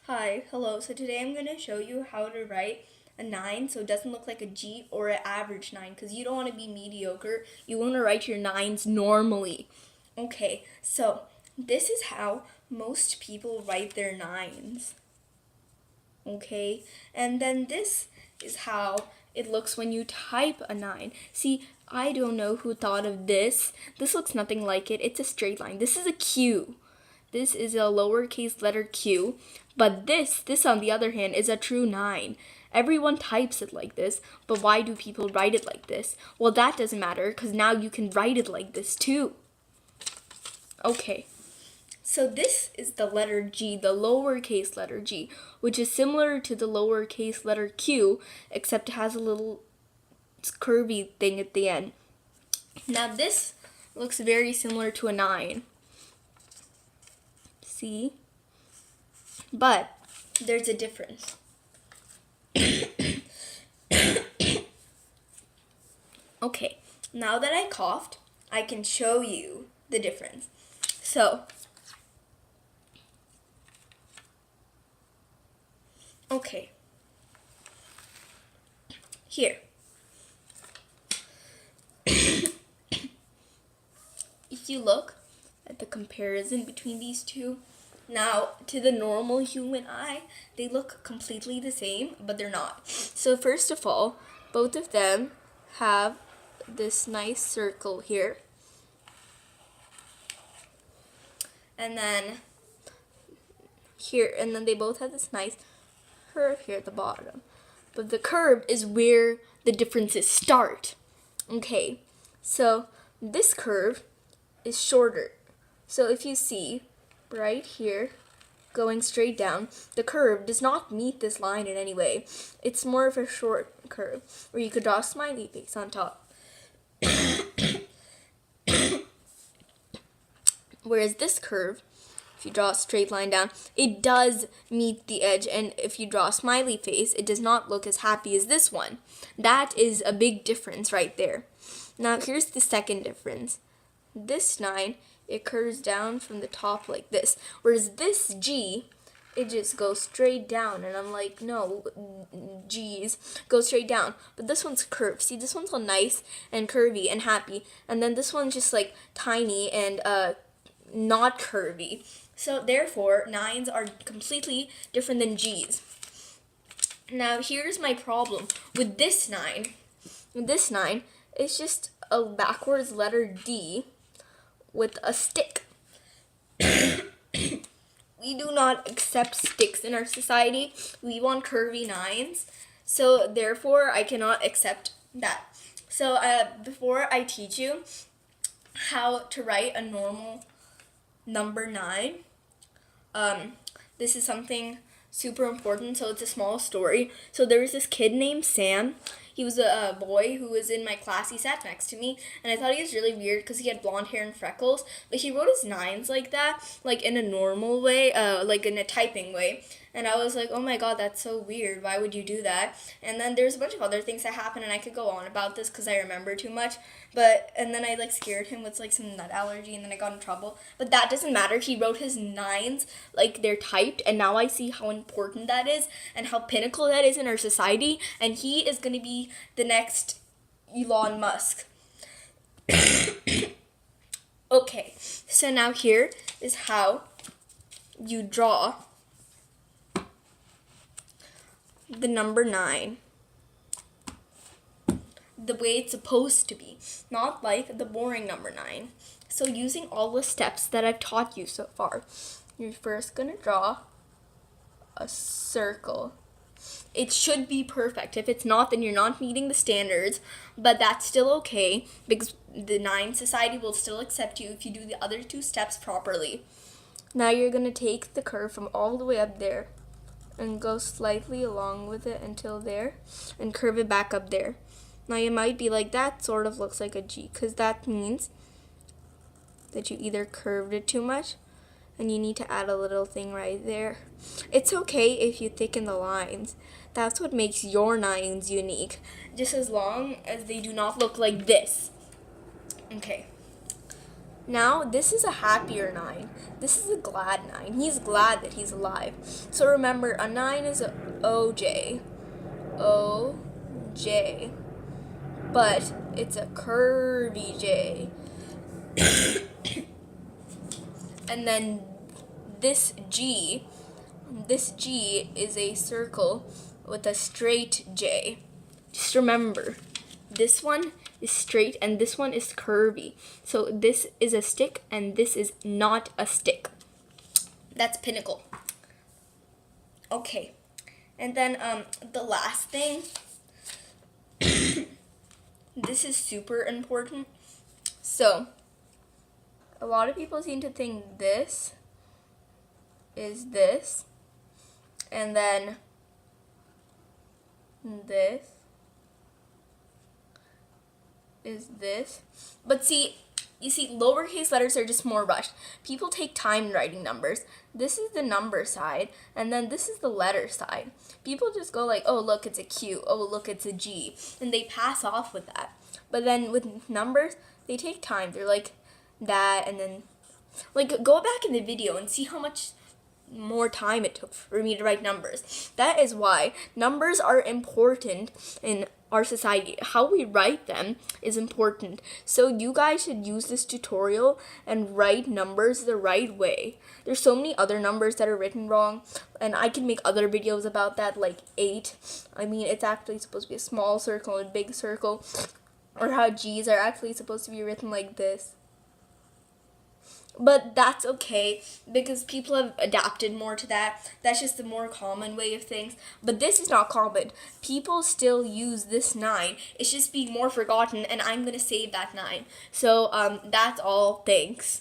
Hi, hello. So today I'm going to show you how to write a 9 so it doesn't look like a G or an average 9 because you don't want to be mediocre. You want to write your 9s normally. Okay, so this is how most people write their 9s. Okay, and then this is how it looks when you type a 9. See, I don't know who thought of this. This looks nothing like it. It's a straight line. This is a Q. This is a lowercase letter Q, but this on the other hand is a true 9. Everyone types it like this, but why do people write it like this? Well, that doesn't matter because now you can write it like this too. Okay, so this is the letter G, the lowercase letter G, which is similar to the lowercase letter Q, except it has a little curvy thing at the end. Now this looks very similar to a 9. See? But there's a difference. Okay, now that I coughed, I can show you the difference. So, okay, here. If you look at the comparison between these two, now to the normal human eye, they look completely the same, but they're not. So first of all, both of them have this nice circle here. And then here, and then they both have this nice curve here at the bottom. But the curve is where the differences start. Okay, so this curve is shorter. So if you see right here, going straight down, the curve does not meet this line in any way. It's more of a short curve, where you could draw a smiley face on top. Whereas this curve, if you draw a straight line down, it does meet the edge, and if you draw a smiley face, it does not look as happy as this one. That is a big difference right there. Now here's the second difference. This 9, it curves down from the top like this, whereas this G, it just goes straight down, and I'm like, no, G's go straight down. But this one's curved. See, this one's all nice and curvy and happy, and then this one's just like tiny and not curvy. So therefore, 9s are completely different than G's. Now here's my problem with this 9. With this 9, it's just a backwards letter D with a stick. We do not accept sticks in our society. We want curvy 9s. So therefore, I cannot accept that. So before I teach you how to write a normal number 9, this is something super important. So it's a small story. So there was this kid named Sam. He was a boy who was in my class. He sat next to me, and I thought he was really weird because he had blonde hair and freckles. But he wrote his 9s like that, like in a normal way, like in a typing way. And I was like, oh my god, that's so weird. Why would you do that? And then there's a bunch of other things that happened, and I could go on about this because I remember too much. And then I scared him with some nut allergy, and then I got in trouble. But that doesn't matter. He wrote his 9s like they're typed, and now I see how important that is and how pinnacle that is in our society. And he is going to be the next Elon Musk. Okay, so now here is how you draw the number 9 the way it's supposed to be, not like the boring number 9. So using all the steps that I've taught you so far, you're first going to draw a circle. It should be perfect. If it's not, then you're not meeting the standards, but that's still okay because the 9 society will still accept you if you do the other 2 steps properly. Now you're going to take the curve from all the way up there and go slightly along with it until there and curve it back up there. Now you might be like, that sort of looks like a G, because that means that you either curved it too much and you need to add a little thing right there. It's okay if you thicken the lines. That's what makes your 9s unique, just as long as they do not look like this. Okay. Now, this is a happier 9. This is a glad 9. He's glad that he's alive. So remember, a 9 is a OJ. OJ. But it's a curvy J. And then this G is a circle with a straight J. Just remember, this one is straight and this one is curvy. So this is a stick and this is not a stick. That's pinnacle. Okay. And then the last thing, this is super important. So a lot of people seem to think this is this, and then this is this. But you see, lowercase letters are just more rushed. People take time writing numbers. This is the number side, and then this is the letter side. People just go like, oh, look, it's a Q. Oh, look, it's a G. And they pass off with that. But then with numbers, they take time. They're like that, and then, like, go back in the video and see how much more time it took for me to write numbers. That is why numbers are important in our society. How we write them is important. So you guys should use this tutorial and write numbers the right way. There's so many other numbers that are written wrong, and I can make other videos about that, like 8. I mean, it's actually supposed to be a small circle and a big circle, or how G's are actually supposed to be written like this. But that's okay because people have adapted more to that. That's just the more common way of things. But this is not common. People still use this 9. It's just being more forgotten, and I'm going to save that 9. So that's all. Thanks.